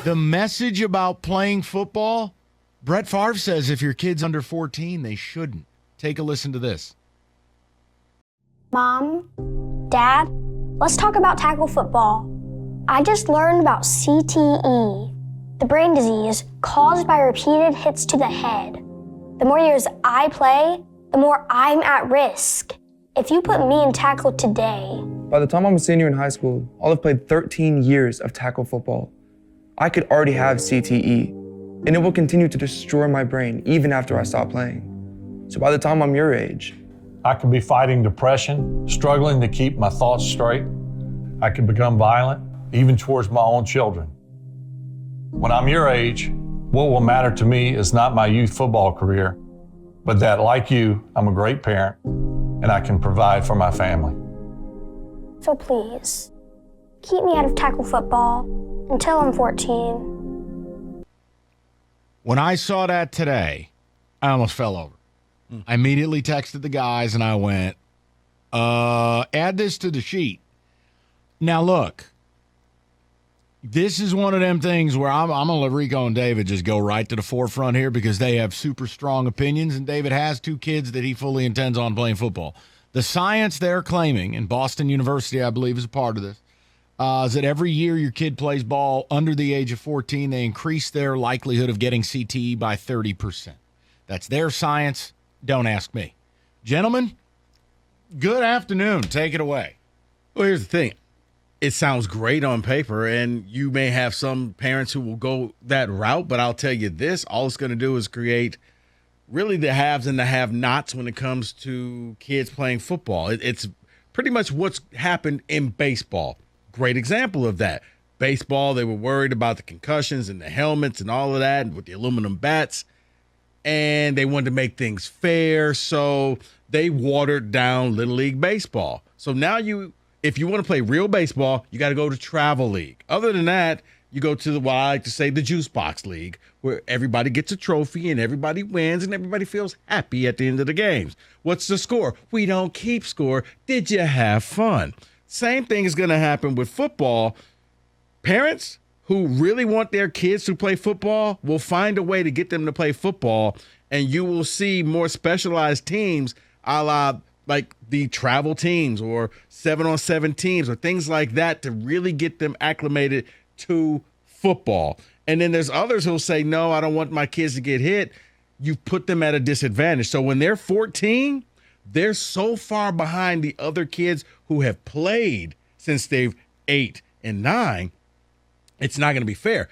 The message about playing football, Brett Favre says if your kid's under 14, they shouldn't. Take a listen to this. Mom, Dad, let's talk about tackle football. I just learned about CTE, the brain disease caused by repeated hits to the head. The more years I play, the more I'm at risk. If you put me in tackle today... By the time I'm a senior in high school, I'll have played 13 years of tackle football. I could already have CTE, and it will continue to destroy my brain even after I stop playing. So by the time I'm your age, I could be fighting depression, struggling to keep my thoughts straight. I could become violent, even towards my own children. When I'm your age, what will matter to me is not my youth football career, but that, like you, I'm a great parent and I can provide for my family. So please, keep me out of tackle football until I'm 14. When I saw that today, I almost fell over. I immediately texted the guys and I went, add this to the sheet. Now, look, this is one of them things where I'm going to let Rico and David just go right to the forefront here because they have super strong opinions, and David has 2 kids that he fully intends on playing football. The science they're claiming, and Boston University, I believe, is a part of this, is that every year your kid plays ball under the age of 14, they increase their likelihood of getting CTE by 30%. That's their science. Don't ask me. Gentlemen, good afternoon. Take it away. Well, here's the thing. It sounds great on paper, and you may have some parents who will go that route, but I'll tell you this, all it's going to do is create really the haves and the have-nots when it comes to kids playing football. It's pretty much what's happened in baseball. Great example of that. Baseball, they were worried about the concussions and the helmets and all of that, and with the aluminum bats, and they wanted to make things fair, so they watered down Little League Baseball. So now if you want to play real baseball, you got to go to Travel League. Other than that, you go to what I like to say, the Juice Box League, where everybody gets a trophy and everybody wins and everybody feels happy at the end of the games. What's the score? We don't keep score. Did you have fun? Same thing is going to happen with football. Parents who really want their kids to play football will find a way to get them to play football, and you will see more specialized teams a la like the travel teams or 7-on-7 teams or things like that to really get them acclimated to football. And then there's others who'll say, no, I don't want my kids to get hit. You put them at a disadvantage. So when they're 14, they're so far behind the other kids who have played since they're 8 and 9, it's not going to be fair.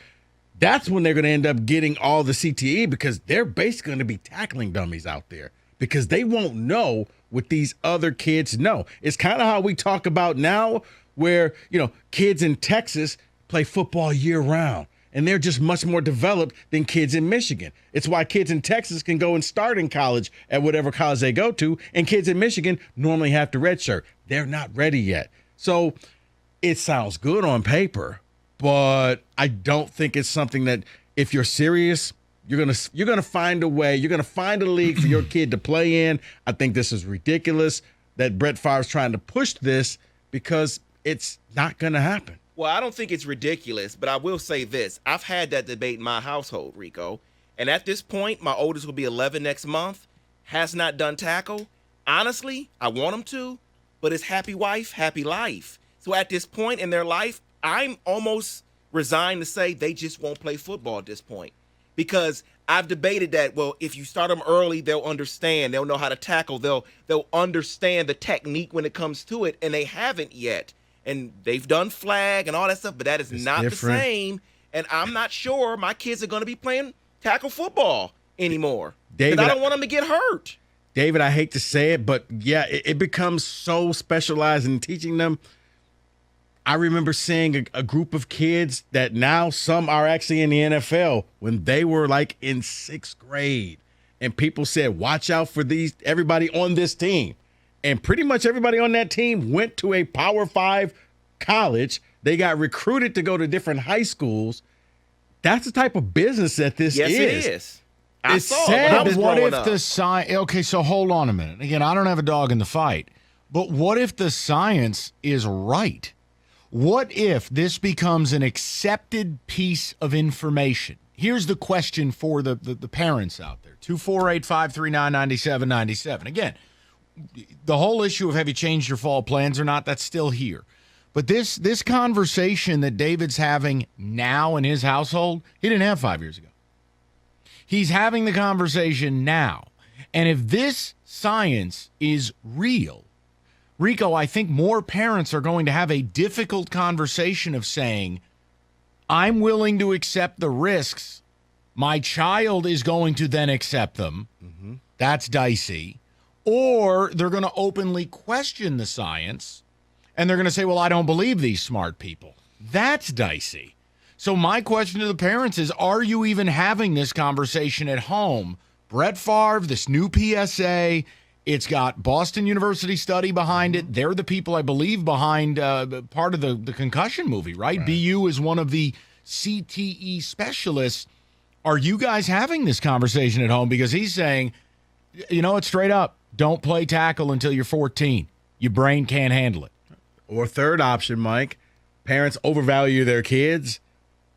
That's when they're going to end up getting all the CTE because they're basically going to be tackling dummies out there because they won't know what these other kids know. It's kind of how we talk about now where, kids in Texas play football year round, and they're just much more developed than kids in Michigan. It's why kids in Texas can go and start in college at whatever college they go to, and kids in Michigan normally have to redshirt. They're not ready yet. So it sounds good on paper, but I don't think it's something that if you're serious, you're gonna find a way. You're gonna find a league for your kid to play in. I think this is ridiculous that Brett Favre's trying to push this because it's not gonna happen. Well, I don't think it's ridiculous, but I will say this. I've had that debate in my household, Rico. And at this point, my oldest will be 11 next month, has not done tackle. Honestly, I want him to, but it's happy wife, happy life. So at this point in their life, I'm almost resigned to say they just won't play football at this point. Because I've debated that, well, if you start them early, they'll understand. They'll know how to tackle. They'll understand the technique when it comes to it, and they haven't yet. And they've done flag and all that stuff, but that is not different. The same. And I'm not sure my kids are going to be playing tackle football anymore. Because I don't want them to get hurt. David, I hate to say it, but yeah, it becomes so specialized in teaching them. I remember seeing a group of kids that now some are actually in the NFL when they were like in 6th grade. And people said, watch out for everybody on this team. And pretty much everybody on that team went to a Power 5 college. They got recruited to go to different high schools. That's the type of business that this is. Yes, it is. I It's saw it sad. when I was What growing if up. the science? Okay, so hold on a minute. Again, I don't have a dog in the fight, but what if the science is right? What if this becomes an accepted piece of information? Here's the question for the parents out there. 248-539-9797. Again, the whole issue of have you changed your fall plans or not, that's still here. But this conversation that David's having now in his household, he didn't have 5 years ago. He's having the conversation now. And if this science is real, Rico, I think more parents are going to have a difficult conversation of saying, I'm willing to accept the risks. My child is going to then accept them. Mm-hmm. That's dicey. Or they're going to openly question the science, and they're going to say, well, I don't believe these smart people. That's dicey. So my question to the parents is, are you even having this conversation at home? Brett Favre, this new PSA, it's got Boston University study behind it. They're the people, I believe, behind part of the concussion movie, right? BU is one of the CTE specialists. Are you guys having this conversation at home? Because he's saying, you know, it's straight up. Don't play tackle until you're 14. Your brain can't handle it. Or third option, Mike, parents overvalue their kids.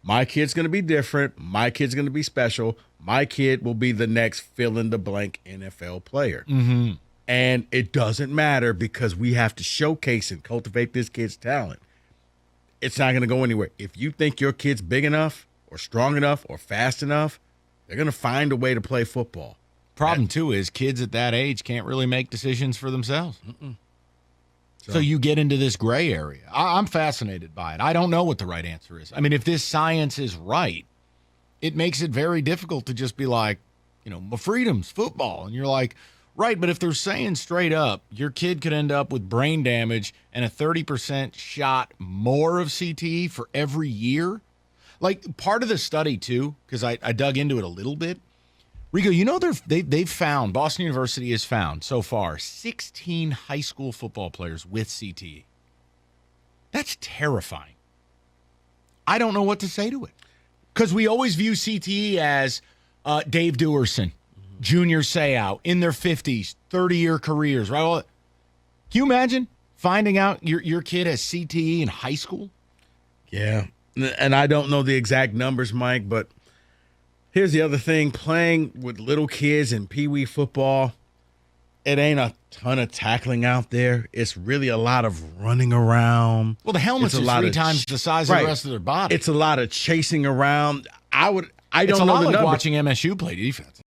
My kid's going to be different. My kid's going to be special. My kid will be the next fill-in-the-blank NFL player. Mm-hmm. And it doesn't matter because we have to showcase and cultivate this kid's talent. It's not going to go anywhere. If you think your kid's big enough or strong enough or fast enough, they're going to find a way to play football. Problem, too, is kids at that age can't really make decisions for themselves. So you get into this gray area. I'm fascinated by it. I don't know what the right answer is. I mean, if this science is right, it makes it very difficult to just be like, you know, my freedom's football. And you're like, right, but if they're saying straight up, your kid could end up with brain damage and a 30% shot more of CTE for every year. Like part of the study, too, because I dug into it a little bit. Rico, you know they've found, Boston University has found so far 16 high school football players with CTE. That's terrifying. I don't know what to say to it. Because we always view CTE as Dave Dewerson, Junior Seau, in their 50s, 30-year careers, right? Well, can you imagine finding out your kid has CTE in high school? Yeah, and I don't know the exact numbers, Mike, but here's the other thing. Playing with little kids in peewee football, it ain't a ton of tackling out there. It's really a lot of running around. Well, the helmets are 3 times the size of the rest of their body. It's a lot of chasing around. I don't it's a know lot the like number. Watching MSU play defense.